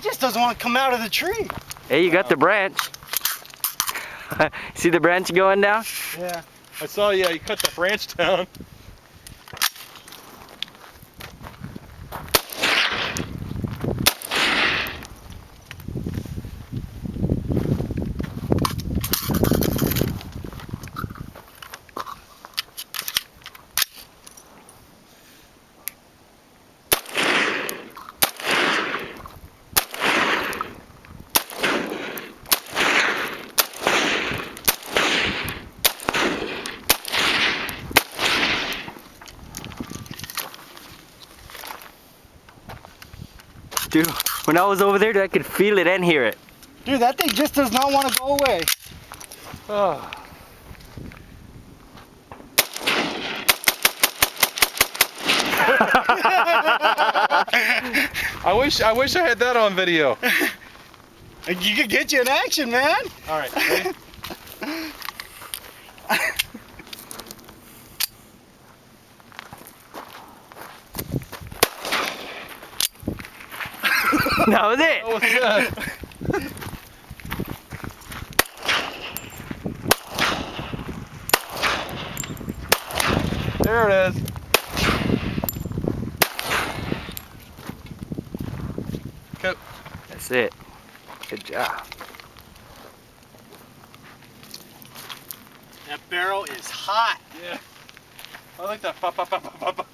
just doesn't want to come out of the tree. Hey, you got the branch. See the branch going down? Yeah. I saw, yeah, you cut the branch down. Dude, when I was over there, I could feel it and hear it. Dude, that thing just does not want to go away. Oh. I wish I had that on video. You could get you in action, man. All right, ready? That was it. That was good. There it is. Okay. That's it. Good job. That barrel is hot. Yeah. I like that. Pop, pop, pop, pop, pop.